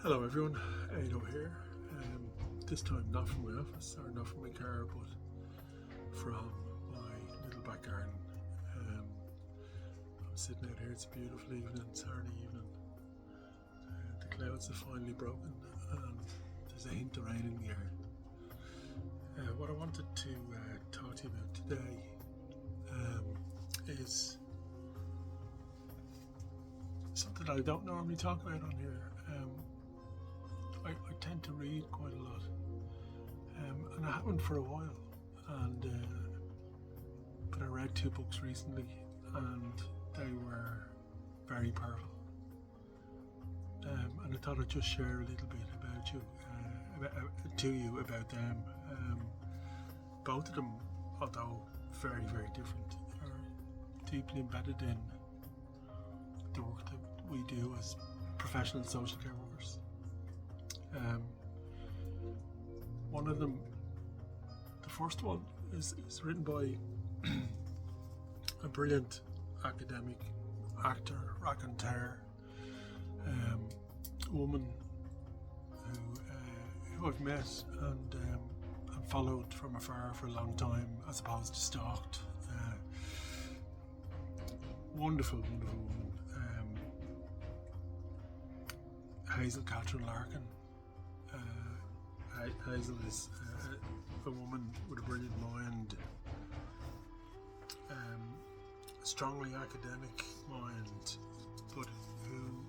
Hello everyone, Ado here. This time not from my office or not from my car, but from my little back garden. I'm sitting out here, it's a beautiful evening, Saturday evening. The clouds have finally broken and there's a hint of rain in the air. What I wanted to talk to you about today is something I don't normally talk about on here. I tend to read quite a lot, and I haven't for a while. But I read 2 books recently, and they were very powerful. And I thought I'd just share a little bit to you about them. Both of them, although very, very different, are deeply embedded in the work that we do as professional social care workers. One of them, the first one, is written by a brilliant academic, actor, raconteur, woman who I've met and followed from afar for a long time, as opposed to stalked. Wonderful woman. Hazel Larkin. Hazel is a woman with a brilliant mind, a strongly academic mind, but who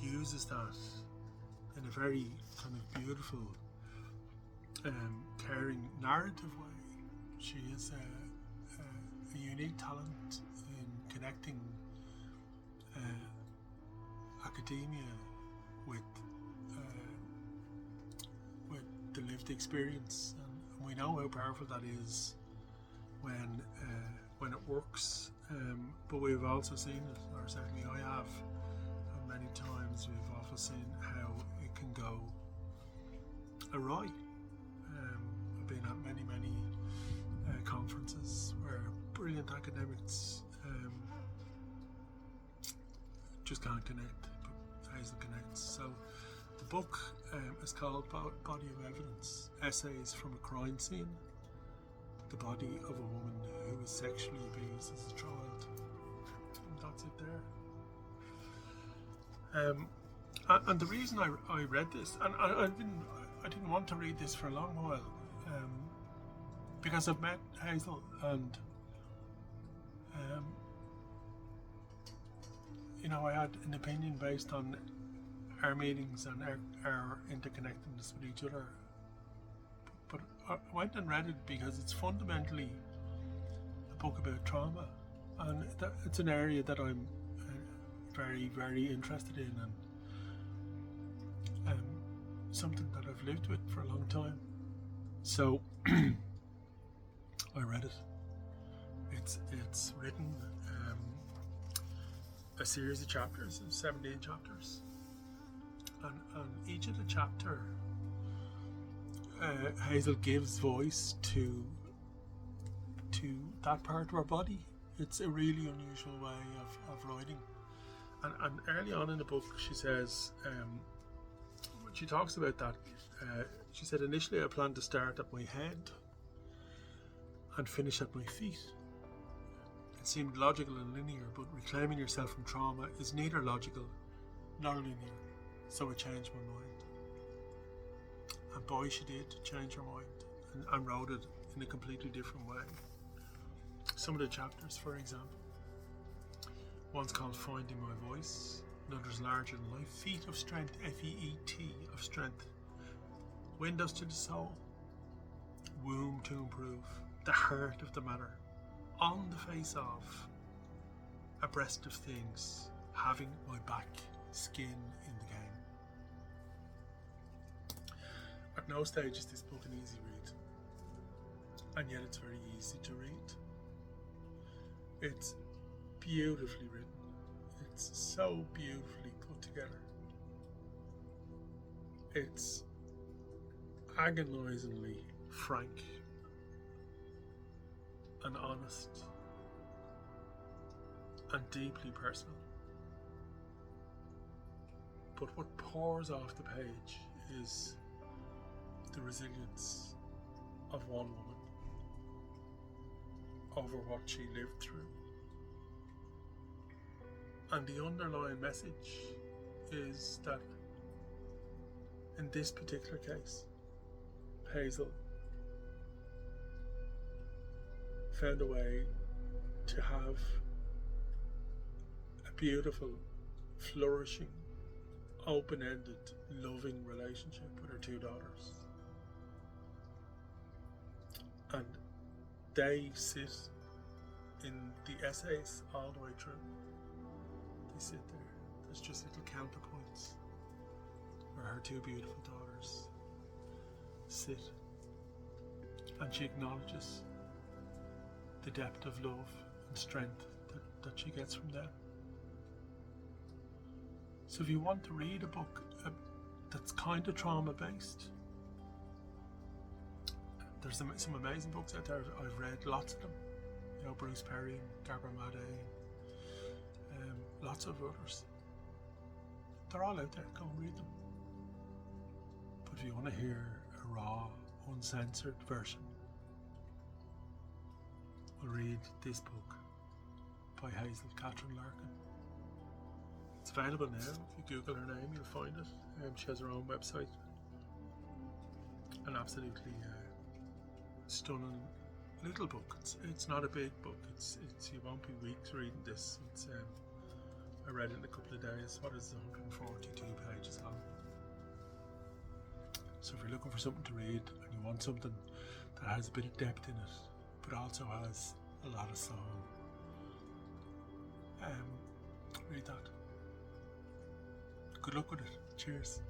uses that in a very kind of beautiful, caring, narrative way. She is a unique talent in connecting academia with the lived experience, and we know how powerful that is when it works. But we've also seen it, or certainly I have, and many times we've also seen how it can go awry. I've been at many conferences where brilliant academics just can't connect, but Hazel connects. So the book is called Body of Evidence, Essays from a Crime Scene, the body of a woman who was sexually abused as a child. And that's it there. And the reason I read this, and I didn't want to read this for a long while, because I've met Hazel, and I had an opinion based on our meetings and our interconnectedness with each other. But I went and read it because it's fundamentally a book about trauma, and it's an area that I'm very, very interested in, and something that I've lived with for a long time. So I read it. It's written a series of chapters, 17 chapters. And each of the chapter, Hazel gives voice to that part of our body. It's a really unusual way of writing. And early on in the book, she says, when she talks about that, she said, initially I planned to start at my head and finish at my feet. It seemed logical and linear, but reclaiming yourself from trauma is neither logical nor linear. So I changed my mind. And boy, she did change her mind and wrote it in a completely different way. Some of the chapters, for example, one's called Finding My Voice, another's Larger Than Life, Feet of Strength, F-E-E-T, of strength, Windows to the Soul, Womb to Improve, The Heart of the Matter, On the Face of, Abreast of Things, Having My Back, Skin in the Game. At no stage is this book an easy read, and yet it's very easy to read. It's beautifully written. It's so beautifully put together. It's agonizingly frank and honest and deeply personal. But what pours off the page is the resilience of one woman over what she lived through. And the underlying message is that in this particular case, Hazel found a way to have a beautiful, flourishing, open-ended, loving relationship with her two daughters. And they sit in the essays all the way through. They sit there. There's just little counterpoints where her two beautiful daughters sit, and she acknowledges the depth of love and strength that she gets from them. So if you want to read a book that's kind of trauma based, there's some amazing books out there. I've read lots of them. You know, Bruce Perry and Gabor Mate, lots of others. They're all out there. Go and read them. But if you want to hear a raw, uncensored version, we'll read this book by Hazel Larkin. It's available now. If you Google her name, you'll find it. She has her own website. An absolutely stunning little book. It's not a big book. It's you won't be weeks reading this. I read it in a couple of days. What is it, 142 pages long? So if you're looking for something to read and you want something that has a bit of depth in it, but also has a lot of soul, read that. Good luck with it. Cheers.